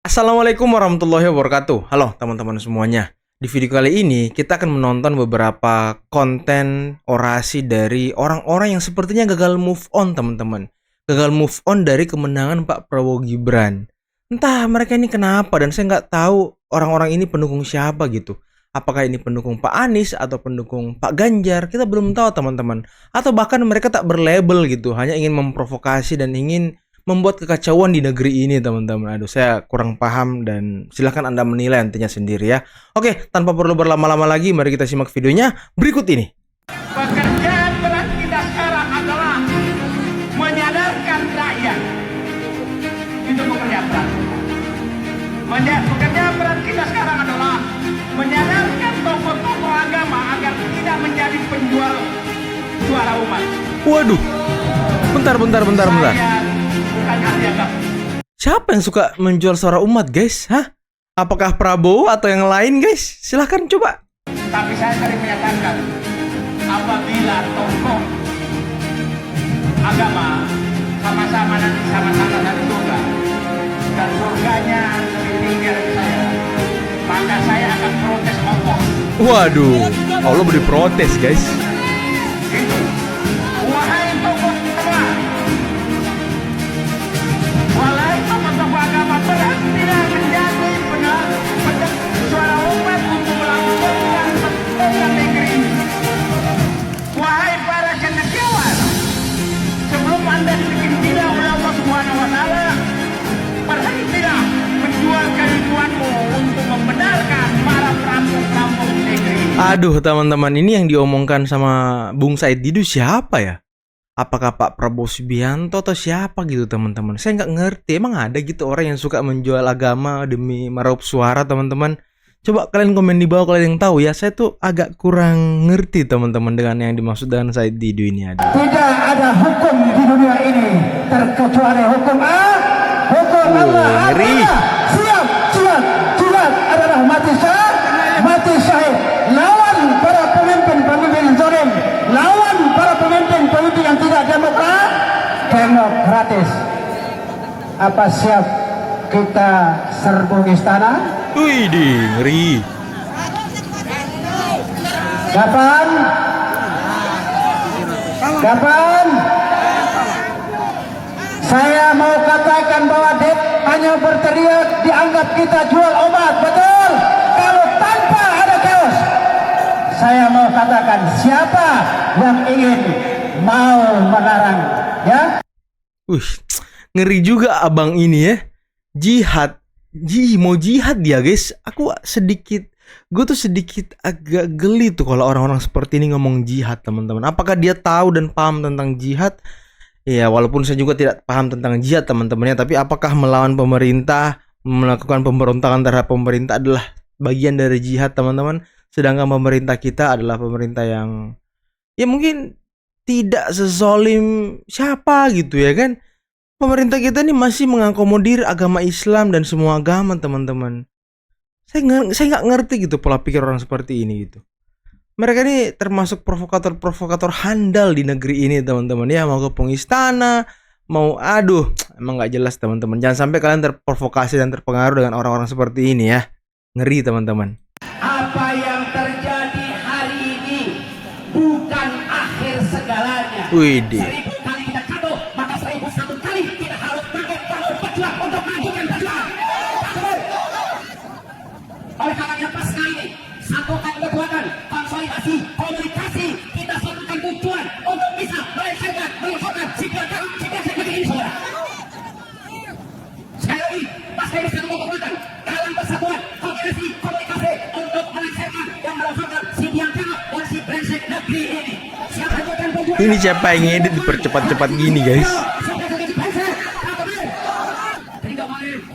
Assalamualaikum warahmatullahi wabarakatuh. Halo teman-teman semuanya. Di video kali ini kita akan menonton beberapa konten orasi dari orang-orang yang sepertinya gagal move on, teman-teman. Gagal move on dari kemenangan Pak Prabowo Gibran. Entah mereka ini kenapa dan saya nggak tahu orang-orang ini pendukung siapa gitu. Apakah ini pendukung Pak Anies atau pendukung Pak Ganjar? Kita belum tahu, teman-teman. Atau bahkan mereka tak berlabel gitu, hanya ingin memprovokasi dan ingin membuat kekacauan di negeri ini, teman-teman. Aduh, saya kurang paham dan silahkan Anda menilai nantinya sendiri ya. Oke, tanpa perlu berlama-lama lagi, mari kita simak videonya berikut ini. Pekerjaan berat kita sekarang adalah menyadarkan rakyat. Itu pekerjaan berat. Pekerjaan berat kita sekarang adalah menyadarkan tokoh-tokoh agama agar tidak menjadi penjual suara umat. Waduh, bentar. Saya bukan ahli agama. Siapa yang suka menjual suara umat, guys? Hah? Apakah Prabowo atau yang lain, guys? Silahkan coba. Tapi saya sering menyatakan, apabila tokoh agama sama-sama nanti sama-sama dari surga dan surganya lebih tinggi dari saya, maka saya akan protes Allah. Waduh, Allah beri protes, guys. Itu, wahai tokoh agama, wahai tokoh agama, berhentilah menjadi benar suara umat untuk melakukan kepentingan negeri. Wahai para cendekiawan, sebelum Anda dibikin gila oleh Allah Subhanahu wa taala, berhentilah menjual kerinduanmu untuk membenarkan para perampok-perampok negeri. Aduh, teman-teman, ini yang diomongkan sama Bung Said Didu siapa ya? Apakah Pak Prabowo Subianto atau siapa gitu, teman-teman? Saya nggak ngerti. Emang ada gitu orang yang suka menjual agama demi meraup suara, teman-teman? Coba kalian komen di bawah kalau ada yang tahu ya. Saya tuh agak kurang ngerti, teman-teman, dengan yang dimaksud dengan Said Didu ini. Ada. Tidak ada hukum di dunia ini terkecuali hukum hukum Allah. ngeri. Siap, jihad adalah mati syahid. Lawan para pemimpin zalim, lawan para pemimpin yang tidak demokratis. Apa siap kita serbu istana? Wih, ngeri. Kapan? Saya mau katakan bahwa Dep hanya berteriak dianggap kita jual obat, betul? Kalau tanpa ada chaos, saya mau katakan siapa yang ingin mau melarang, ya? Wih, ngeri juga abang ini ya. Jihad. Mau jihad dia, guys. Gue tuh sedikit agak geli tuh kalau orang-orang seperti ini ngomong jihad, teman-teman. Apakah dia tahu dan paham tentang jihad? Ya, walaupun saya juga tidak paham tentang jihad, teman-temannya. Tapi apakah melawan pemerintah, melakukan pemberontakan terhadap pemerintah adalah bagian dari jihad, teman-teman? Sedangkan pemerintah kita adalah pemerintah yang ya mungkin tidak sezolim siapa gitu ya kan. Pemerintah kita ini masih mengakomodir agama Islam dan semua agama, teman-teman. Saya nggak ngerti gitu pola pikir orang seperti ini gitu. Mereka ini termasuk provokator handal di negeri ini, teman-teman. Ya, mau ke istana, emang nggak jelas, teman-teman. Jangan sampai kalian terprovokasi dan terpengaruh dengan orang-orang seperti ini ya. Ngeri, teman-teman. Apa yang terjadi hari ini bukan akhir segalanya. Widih. 1000 kali kita jatuh, maka 1001 kali kita harus bangkit berjuang untuk mengajukan perjuangan. Oleh karenanya pasca ini, satukan kekuatan, konsolidasi, komunikasi, kita satukan tujuan untuk bisa menyelesaikan cipta negeri ini, saudara. Sekali lagi, pasca ini satu kekuatan dalam persatuan, komunikasi, komunikasi untuk menyelesaikan dan melakukan si biangkara dan si brengsek negeri ini. Ini siapa yang ngedit dipercepat-cepat gini, guys?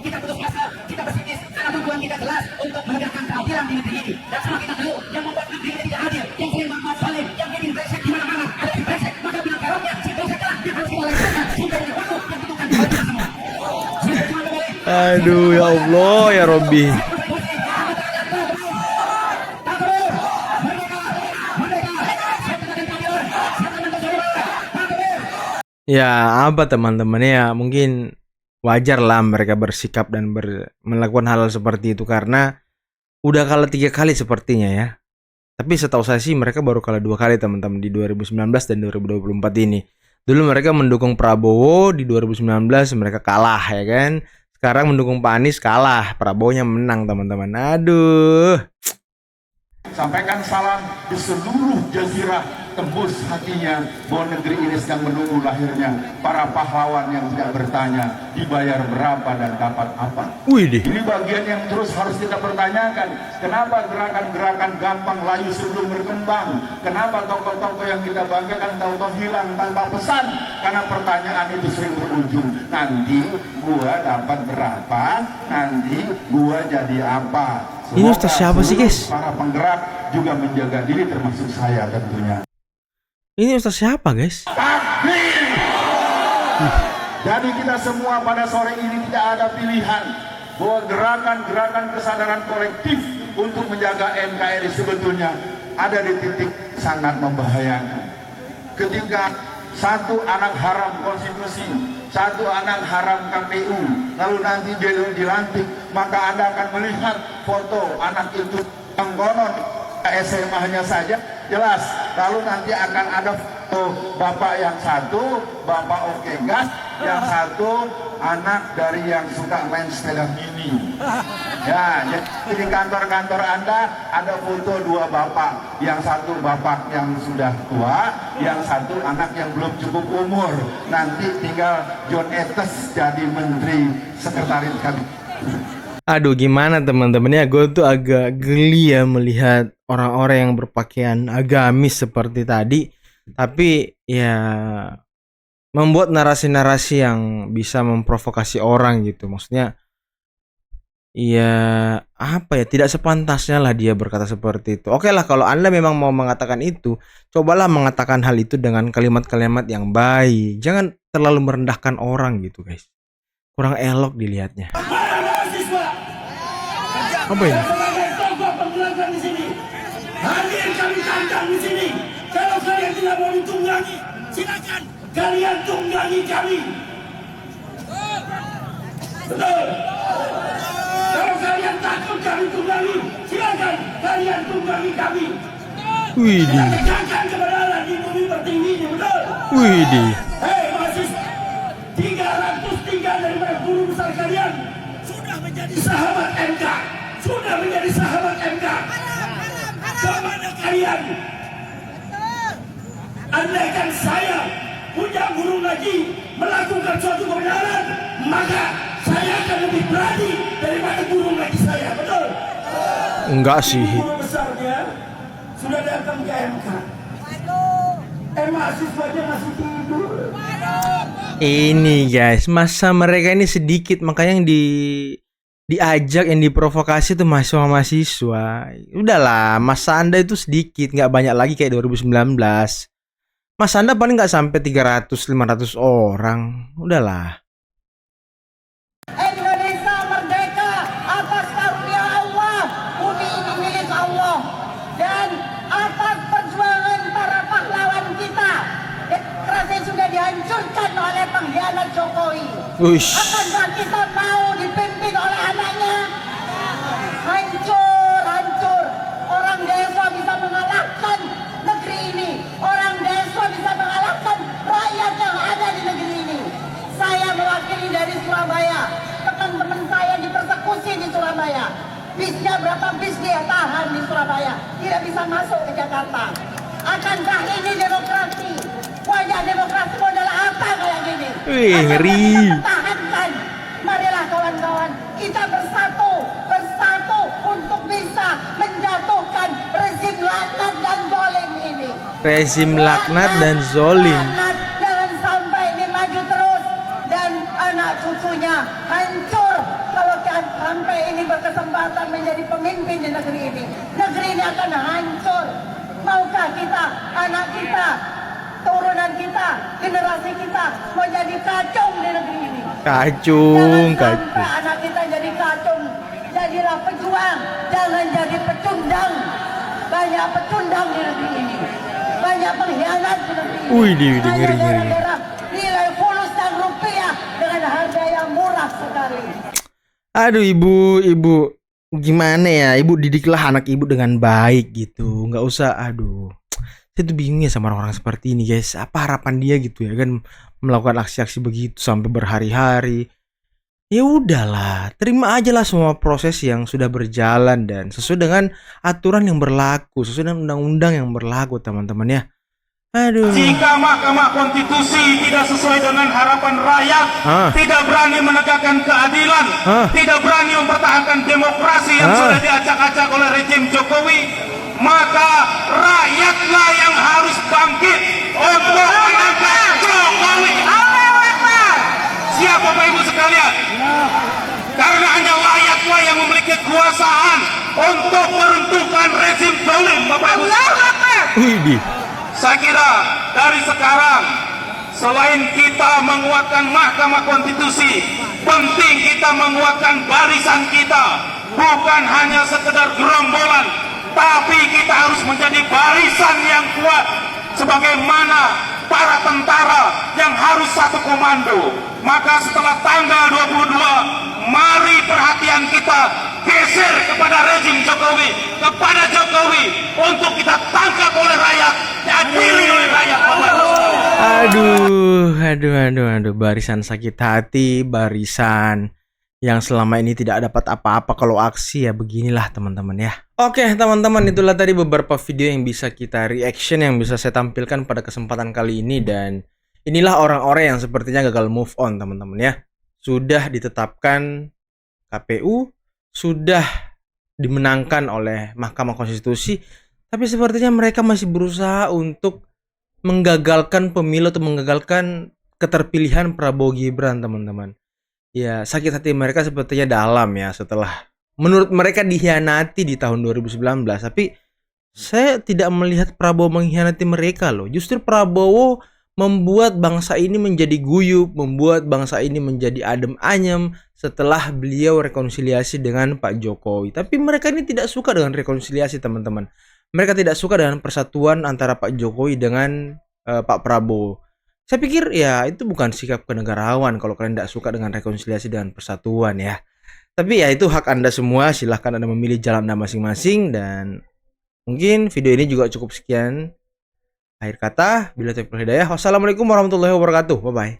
Kita putus asa, kita bersikup karena tujuan kita jelas untuk menegakkan keadilan di negeri ini. Dan sama kita tahu yang membuat negeri ini tidak adil, yang ingin membuat saling, yang ingin brengsek di mana-mana ada di brengsek, maka bilang karotnya si brengseklah yang harus kita lakukan sehingga yang waktu yang butuhkan kepada kita semua. Aduh, ya Allah, ya Robbi. Ya, apa teman-teman ya, mungkin wajar lah mereka bersikap dan melakukan hal seperti itu karena udah kalah 3 kali sepertinya ya. Tapi setahu saya sih mereka baru kalah 2 kali teman-teman di 2019 dan 2024 ini. Dulu mereka mendukung Prabowo, di 2019 mereka kalah ya kan. Sekarang mendukung Pak Anies kalah, Prabowo-nya menang teman-teman. Aduh. Sampaikan salam di seluruh jazirah, tembus hatinya bahwa negeri ini sedang menunggu lahirnya para pahlawan yang tidak bertanya dibayar berapa dan dapat apa. Wih deh. Ini bagian yang terus harus kita pertanyakan. Kenapa gerakan-gerakan gampang layu sebelum berkembang? Kenapa tokoh-tokoh yang kita banggakan tahu-tahu hilang tanpa pesan? Karena pertanyaan itu sering berujung. Nanti gua dapat berapa? Nanti gua jadi apa? Ini Ustaz siapa sih guys? Para penggerak juga menjaga diri termasuk saya tentunya. Ini Ustaz siapa guys? Takbir! Jadi kita semua pada sore ini tidak ada pilihan bahwa gerakan-gerakan kesadaran kolektif untuk menjaga NKRI sebetulnya ada di titik sangat membahayakan. Ketika satu anak haram konstitusi, satu anak haram KPU, lalu nanti dia dilantik, maka Anda akan melihat foto anak itu yang konon SMA-nya saja jelas. Lalu nanti akan ada foto bapak yang satu, bapak oke gas, yang satu anak dari yang suka main sepeda mini. Ya, jadi di kantor-kantor Anda ada foto 2 bapak, yang satu bapak yang sudah tua, yang satu anak yang belum cukup umur. Nanti tinggal John Etes jadi menteri sekretaris kabinet. Aduh gimana teman-teman ya, gue tuh agak geli ya melihat orang-orang yang berpakaian agamis seperti tadi. Tapi ya membuat narasi-narasi yang bisa memprovokasi orang gitu. Maksudnya ya apa ya, tidak sepantasnya lah dia berkata seperti itu. Oke lah kalau Anda memang mau mengatakan itu, cobalah mengatakan hal itu dengan kalimat-kalimat yang baik. Jangan terlalu merendahkan orang gitu guys. Kurang elok dilihatnya. Apa ini? Sebagai tokoh pembelajar di sini, hadir kami tantang di sini. Kalau kalian tidak mau ditunggangi, silakan kalian tunggangi kami. Betul. Kalau kalian takut kami tunggangi, silakan kalian tunggangi kami. Widih. Kita tegakkan kebenaran di bumi pertiwi ini, betul. Widih. Hei mahasiswa, 303 daripada guru besar kalian sudah menjadi sahabat MK. Sudah menjadi sahabat MK. Kemana kalian? Andaikan saya punya guru lagi melakukan suatu kebenaran, maka saya akan lebih berani daripada guru lagi saya, betul? Enggak sih. Guru besarnya sudah datang ke MK. Mahasiswanya masih tidur. Ini guys, masa mereka ini sedikit, makanya yang diajak, yang diprovokasi tuh mahasiswa-mahasiswa. Udahlah, masa Anda itu sedikit, nggak banyak lagi kayak 2019. Masa Anda paling nggak sampai 300-500 orang. Udahlah. Indonesia merdeka atas karunia Allah. Bumi ini milik Allah. Dan atas perjuangan para pahlawan kita, demokrasi sudah dihancurkan oleh pengkhianat Jokowi. Uish. Akankah kita mau dipimpin oleh anaknya? Hancur, hancur. Orang desa bisa mengalahkan negeri ini. Orang desa bisa mengalahkan rakyat yang ada di negeri ini. Saya mewakili dari Surabaya. Teman-teman saya dipersekusi di Surabaya. Bisnya berapa bis dia tahan di Surabaya. Tidak bisa masuk ke Jakarta. Akankah ini demokrasi? Wajah demokrasi modal apa kayak gini? Wih, ngeri. Pertahankan. Marilah kawan-kawan, kita bersatu untuk bisa menjatuhkan rezim laknat dan zolim ini. Rezim laknat dan zolim. Jangan sampai ini maju terus dan anak cucunya hancur kalau sampai ini berkesempatan menjadi pemimpin di negeri ini. Negeri ini akan hancur. Maukah kita, anak kita, turunan kita, generasi kita mau jadi kacung di negeri ini? Kacung, Jangan sampai kacung. anak kita jadi kacung. Jadilah pejuang, jangan jadi pecundang. Banyak pecundang di negeri ini. Banyak pengkhianat di negeri ini. Wih, Hanya ngeri. gara-gara nilai fulus dan rupiah dengan harga yang murah. Jelas sekali. Aduh ibu gimana ya, ibu didiklah anak ibu dengan baik gitu, nggak usah. Aduh, saya tuh bingung ya sama orang-orang seperti ini guys. Apa harapan dia gitu ya kan, melakukan aksi-aksi begitu sampai berhari-hari. Ya udahlah, terima aja lah semua proses yang sudah berjalan dan sesuai dengan aturan yang berlaku, sesuai dengan undang-undang yang berlaku teman-teman ya. Aduh. Jika Mahkamah Konstitusi tidak sesuai dengan harapan rakyat, tidak berani menegakkan keadilan, tidak berani mempertahankan demokrasi yang sudah diacak-acak oleh rejim Jokowi, maka rakyatlah yang harus bangkit untuk mengangkat Jokowi. Siap Bapak Ibu sekalian? Karena hanya rakyatlah yang memiliki kekuasaan untuk meruntuhkan rezim zalim, Bapak Ibu sekalian. Widih. Saya kira dari sekarang, selain kita menguatkan Mahkamah Konstitusi, penting kita menguatkan barisan kita. Bukan hanya sekedar gerombolan, tapi kita harus menjadi barisan yang kuat. Sebagaimana para tentara yang harus satu komando. Maka setelah tanggal 22, mari perhatian kita geser kepada rezim Jokowi, kepada Jokowi, untuk kita tangkap oleh rakyat, diadili oleh rakyat. Aduh, barisan sakit hati, barisan yang selama ini tidak dapat apa-apa kalau aksi ya beginilah teman-teman ya. Oke teman-teman, itulah tadi beberapa video yang bisa kita reaction, yang bisa saya tampilkan pada kesempatan kali ini. Dan inilah orang-orang yang sepertinya gagal move on teman-teman ya. Sudah ditetapkan KPU, sudah dimenangkan oleh Mahkamah Konstitusi, tapi sepertinya mereka masih berusaha untuk menggagalkan pemilu atau menggagalkan keterpilihan Prabowo Gibran teman-teman. Ya sakit hati mereka sepertinya dalam ya, setelah menurut mereka dikhianati di tahun 2019. Tapi saya tidak melihat Prabowo mengkhianati mereka loh. Justru Prabowo membuat bangsa ini menjadi guyup, membuat bangsa ini menjadi adem ayem setelah beliau rekonsiliasi dengan Pak Jokowi. Tapi mereka ini tidak suka dengan rekonsiliasi teman-teman. Mereka tidak suka dengan persatuan antara Pak Jokowi dengan Pak Prabowo. Saya pikir ya itu bukan sikap kenegarawan kalau kalian tidak suka dengan rekonsiliasi dan persatuan ya. Tapi ya itu hak Anda semua, silahkan Anda memilih jalan Anda masing-masing. Dan mungkin video ini juga cukup sekian. Akhir kata, bila taufiq wal hidayah. Wassalamualaikum warahmatullahi wabarakatuh. Bye bye.